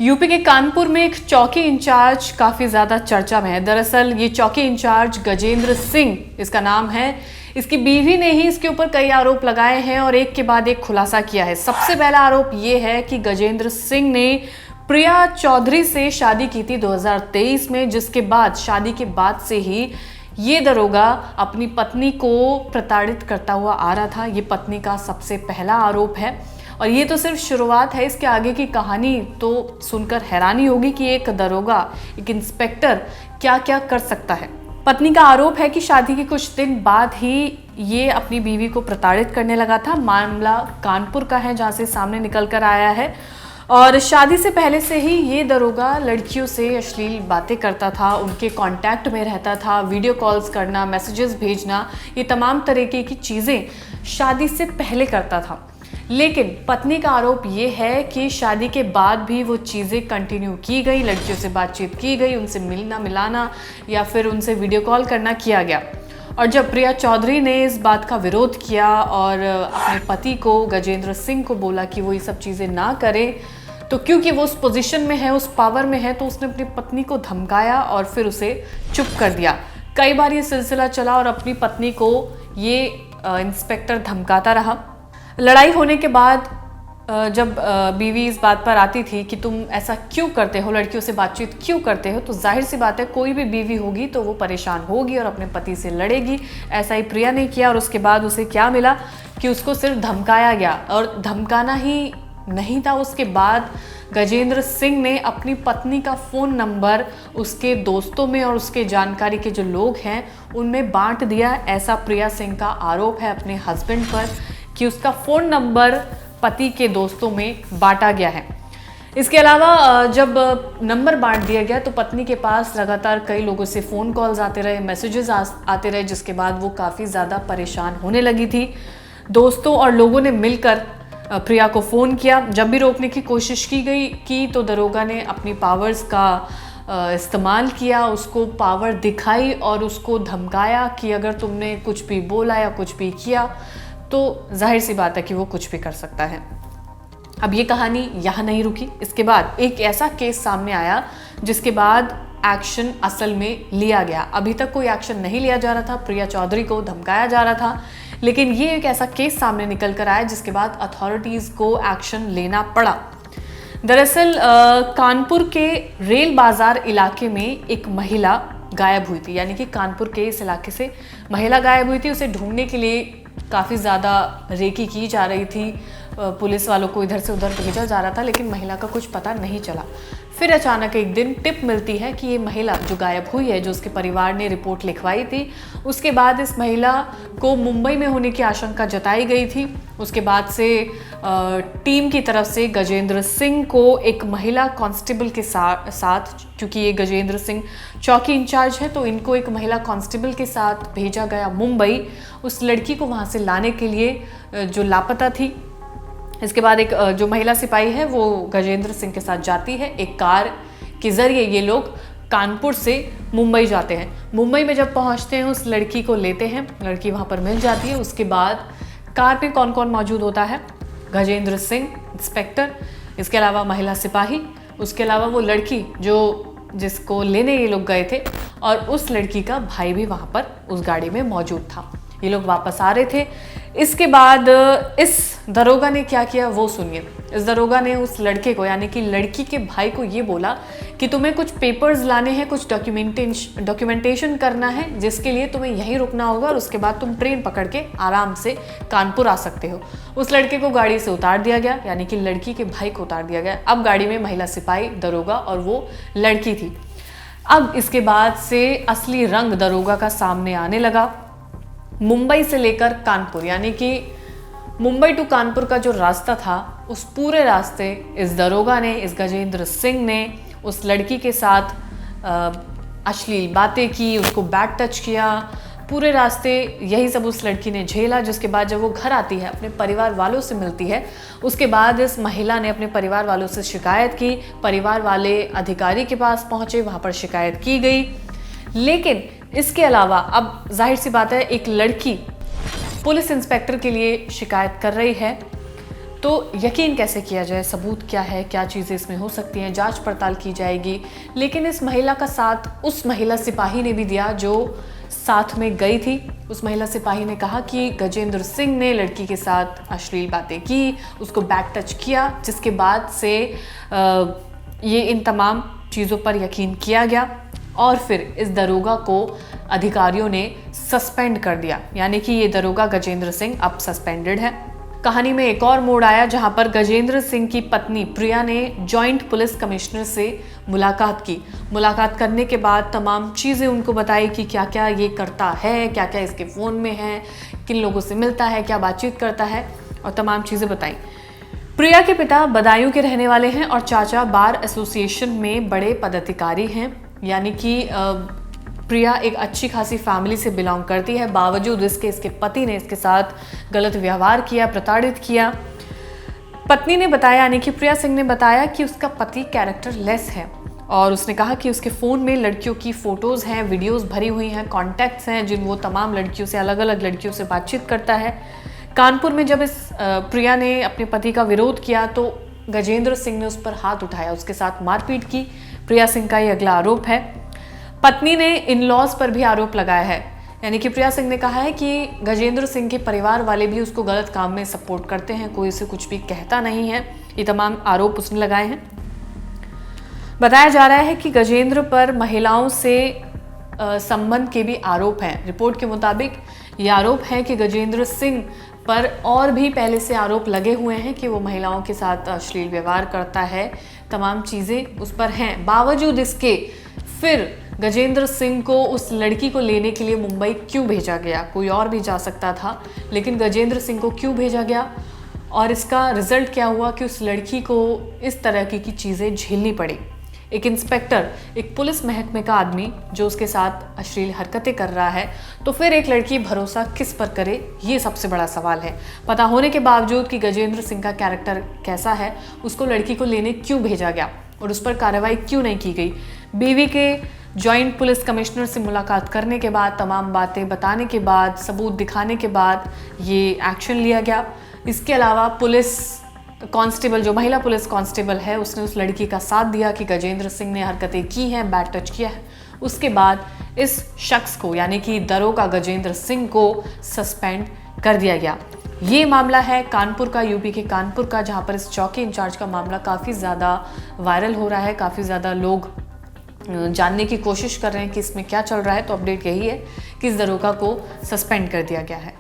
UP के कानपुर में एक चौकी इंचार्ज काफी ज्यादा चर्चा में है। दरअसल ये चौकी इंचार्ज गजेंद्र सिंह इसका नाम है। इसकी बीवी ने ही इसके ऊपर कई आरोप लगाए हैं और एक के बाद एक खुलासा किया है। सबसे पहला आरोप ये है कि गजेंद्र सिंह ने प्रिया चौधरी से शादी की थी 2023 में, जिसके बाद शादी के बाद से ही ये दरोगा अपनी पत्नी को प्रताड़ित करता हुआ आ रहा था। ये पत्नी का सबसे पहला आरोप है और ये तो सिर्फ शुरुआत है। इसके आगे की कहानी तो सुनकर हैरानी होगी कि एक दरोगा, एक इंस्पेक्टर क्या क्या कर सकता है। पत्नी का आरोप है कि शादी के कुछ दिन बाद ही ये अपनी बीवी को प्रताड़ित करने लगा था। मामला कानपुर का है जहाँ से सामने निकल कर आया है और शादी से पहले से ही ये दरोगा लड़कियों से अश्लील बातें करता था, उनके कांटेक्ट में रहता था, वीडियो कॉल्स करना, मैसेजेस भेजना, ये तमाम तरीके की चीज़ें शादी से पहले करता था। लेकिन पत्नी का आरोप ये है कि शादी के बाद भी वो चीज़ें कंटिन्यू की गई, लड़कियों से बातचीत की गई, उनसे मिलना मिलाना या फिर उनसे वीडियो कॉल करना किया गया। और जब प्रिया चौधरी ने इस बात का विरोध किया और अपने पति को, गजेंद्र सिंह को बोला कि वो ये सब चीज़ें ना करे, तो क्योंकि वो उस पोजीशन में है, उस पावर में है, तो उसने अपनी पत्नी को धमकाया और फिर उसे चुप कर दिया। कई बार ये सिलसिला चला और अपनी पत्नी को ये इंस्पेक्टर धमकाता रहा। लड़ाई होने के बाद जब बीवी इस बात पर आती थी कि तुम ऐसा क्यों करते हो, लड़कियों से बातचीत क्यों करते हो, तो जाहिर सी बात है कोई भी बीवी होगी तो वो परेशान होगी और अपने पति से लड़ेगी। ऐसा ही प्रिया ने किया और उसके बाद उसे क्या मिला कि उसको सिर्फ धमकाया गया। और धमकाना ही नहीं था, उसके बाद गजेंद्र सिंह ने अपनी पत्नी का फ़ोन नंबर उसके दोस्तों में और उसके जानकारी के जो लोग हैं उनमें बांट दिया। ऐसा प्रिया सिंह का आरोप है अपने हस्बैंड पर कि उसका फ़ोन नंबर पति के दोस्तों में बांटा गया है। इसके अलावा जब नंबर बांट दिया गया तो पत्नी के पास लगातार कई लोगों से फ़ोन कॉल्स आते रहे, मैसेजेस आते रहे, जिसके बाद वो काफ़ी ज़्यादा परेशान होने लगी थी। दोस्तों और लोगों ने मिलकर प्रिया को फ़ोन किया। जब भी रोकने की कोशिश की तो दरोगा ने अपनी पावर्स का इस्तेमाल किया, उसको पावर दिखाई और उसको धमकाया कि अगर तुमने कुछ भी बोला या कुछ भी किया तो जाहिर सी बात है कि वो कुछ भी कर सकता है। अब ये कहानी यहाँ नहीं रुकी। इसके बाद एक ऐसा केस सामने आया जिसके बाद एक्शन असल में लिया गया। अभी तक कोई एक्शन नहीं लिया जा रहा था, प्रिया चौधरी को धमकाया जा रहा था, लेकिन ये एक ऐसा केस सामने निकल कर आया जिसके बाद अथॉरिटीज़ को एक्शन लेना पड़ा। दरअसल कानपुर के रेल बाजार इलाके में एक महिला गायब हुई थी, यानी कि कानपुर के इस इलाके से महिला गायब हुई थी। उसे ढूंढने के लिए काफ़ी ज़्यादा रेकी की जा रही थी, पुलिस वालों को इधर से उधर भेजा जा रहा था, लेकिन महिला का कुछ पता नहीं चला। फिर अचानक एक दिन टिप मिलती है कि ये महिला जो गायब हुई है, जो उसके परिवार ने रिपोर्ट लिखवाई थी, उसके बाद इस महिला को मुंबई में होने की आशंका जताई गई थी। उसके बाद से टीम की तरफ से गजेंद्र सिंह को एक महिला कांस्टेबल के साथ, क्योंकि ये गजेंद्र सिंह चौकी इंचार्ज है, तो इनको एक महिला कांस्टेबल के साथ भेजा गया मुंबई, उस लड़की को वहाँ से लाने के लिए जो लापता थी। इसके बाद एक जो महिला सिपाही है वो गजेंद्र सिंह के साथ जाती है। एक कार के जरिए ये लोग कानपुर से मुंबई जाते हैं। मुंबई में जब पहुंचते हैं उस लड़की को लेते हैं, लड़की वहां पर मिल जाती है। उसके बाद कार में कौन कौन मौजूद होता है? गजेंद्र सिंह इंस्पेक्टर, इसके अलावा महिला सिपाही, उसके अलावा वो लड़की जिसको लेने ये लोग गए थे, और उस लड़की का भाई भी वहाँ पर उस गाड़ी में मौजूद था। ये लोग वापस आ रहे थे। इसके बाद इस दरोगा ने क्या किया वो सुनिए। इस दरोगा ने उस लड़के को, यानी कि लड़की के भाई को, ये बोला कि तुम्हें कुछ पेपर्स लाने हैं, कुछ डॉक्यूमेंटेशन करना है, जिसके लिए तुम्हें यहीं रुकना होगा और उसके बाद तुम ट्रेन पकड़ के आराम से कानपुर आ सकते हो। उस लड़के को गाड़ी से उतार दिया गया, यानी कि लड़की के भाई को उतार दिया गया। अब गाड़ी में महिला सिपाही, दरोगा और वो लड़की थी। अब इसके बाद से असली रंग दरोगा का सामने आने लगा। मुंबई से लेकर कानपुर, यानी कि मुंबई टू कानपुर का जो रास्ता था, उस पूरे रास्ते इस दरोगा ने, इस गजेंद्र सिंह ने उस लड़की के साथ अश्लील बातें की, उसको बैड टच किया। पूरे रास्ते यही सब उस लड़की ने झेला। जिसके बाद जब वो घर आती है, अपने परिवार वालों से मिलती है, उसके बाद इस महिला ने अपने परिवार वालों से शिकायत की। परिवार वाले अधिकारी के पास पहुंचे, वहाँ पर शिकायत की गई। लेकिन इसके अलावा अब जाहिर सी बात है, एक लड़की पुलिस इंस्पेक्टर के लिए शिकायत कर रही है। तो यकीन कैसे किया जाए, सबूत क्या है, क्या चीज़ें इसमें हो सकती हैं, जांच पड़ताल की जाएगी। लेकिन इस महिला का साथ उस महिला सिपाही ने भी दिया जो साथ में गई थी। उस महिला सिपाही ने कहा कि गजेंद्र सिंह ने लड़की के साथ अश्लील बातें की, उसको बैक टच किया, जिसके बाद से ये इन तमाम चीज़ों पर यकीन किया गया और फिर इस दरोगा को अधिकारियों ने सस्पेंड कर दिया। यानी कि ये दरोगा गजेंद्र सिंह अब सस्पेंडेड है। कहानी में एक और मोड़ आया जहां पर गजेंद्र सिंह की पत्नी प्रिया ने जॉइंट पुलिस कमिश्नर से मुलाकात की। मुलाकात करने के बाद तमाम चीज़ें उनको बताई कि क्या क्या ये करता है, क्या क्या इसके फ़ोन में है, किन लोगों से मिलता है, क्या बातचीत करता है, और तमाम चीज़ें बताई। प्रिया के पिता बदायूं के रहने वाले हैं और चाचा बार एसोसिएशन में बड़े पदाधिकारी हैं। यानी कि प्रिया एक अच्छी खासी फैमिली से बिलोंग करती है, बावजूद इसके पति ने इसके साथ गलत व्यवहार किया, प्रताड़ित किया। पत्नी ने बताया, यानी कि प्रिया सिंह ने बताया कि उसका पति कैरेक्टर लेस है और उसने कहा कि उसके फ़ोन में लड़कियों की फ़ोटोज़ हैं, वीडियोज़ भरी हुई हैं, कॉन्टैक्ट्स हैं जिन वो तमाम लड़कियों से, अलग अलग लड़कियों से बातचीत करता है। कानपुर में जब इस प्रिया ने अपने पति का विरोध किया तो गजेंद्र सिंह ने उस पर हाथ उठाया, उसके साथ मारपीट की। प्रिया सिंह का ये अगला आरोप है। पत्नी ने इन लॉज पर भी आरोप लगाया है। यानी कि प्रिया सिंह ने कहा है कि गजेंद्र सिंह के परिवार वाले भी उसको गलत काम में सपोर्ट करते हैं, कोई उसे कुछ भी कहता नहीं है। ये तमाम आरोप उसने लगाए हैं। बताया जा रहा है कि गजेंद्र पर महिलाओं से संबंध के भी आरोप हैं। रिपोर्ट के मुताबिक ये आरोप है कि गजेंद्र सिंह पर और भी पहले से आरोप लगे हुए हैं कि वो महिलाओं के साथ अश्लील व्यवहार करता है, तमाम चीज़ें उस पर हैं। बावजूद इसके फिर गजेंद्र सिंह को उस लड़की को लेने के लिए मुंबई क्यों भेजा गया? कोई और भी जा सकता था, लेकिन गजेंद्र सिंह को क्यों भेजा गया? और इसका रिजल्ट क्या हुआ कि उस लड़की को इस तरह की चीज़ें झेलनी पड़ी। एक इंस्पेक्टर, एक पुलिस महकमे का आदमी जो उसके साथ अश्लील हरकतें कर रहा है, तो फिर एक लड़की भरोसा किस पर करे, ये सबसे बड़ा सवाल है। पता होने के बावजूद कि गजेंद्र सिंह का कैरेक्टर कैसा है, उसको लड़की को लेने क्यों भेजा गया और उस पर कार्रवाई क्यों नहीं की गई? बीवी के जॉइंट पुलिस कमिश्नर से मुलाकात करने के बाद, तमाम बातें बताने के बाद, सबूत दिखाने के बाद ये एक्शन लिया गया। इसके अलावा पुलिस कांस्टेबल, जो महिला पुलिस कांस्टेबल है, उसने उस लड़की का साथ दिया कि गजेंद्र सिंह ने हरकतें की हैं, बैड टच किया है। उसके बाद इस शख्स को, यानी कि दरोगा गजेंद्र सिंह को सस्पेंड कर दिया गया। ये मामला है कानपुर का, यूपी के कानपुर का, जहाँ पर इस चौकी इंचार्ज का मामला काफ़ी ज़्यादा वायरल हो रहा है। काफ़ी ज़्यादा लोग जानने की कोशिश कर रहे हैं कि इसमें क्या चल रहा है। तो अपडेट यही है कि इस दरोगा को सस्पेंड कर दिया गया है।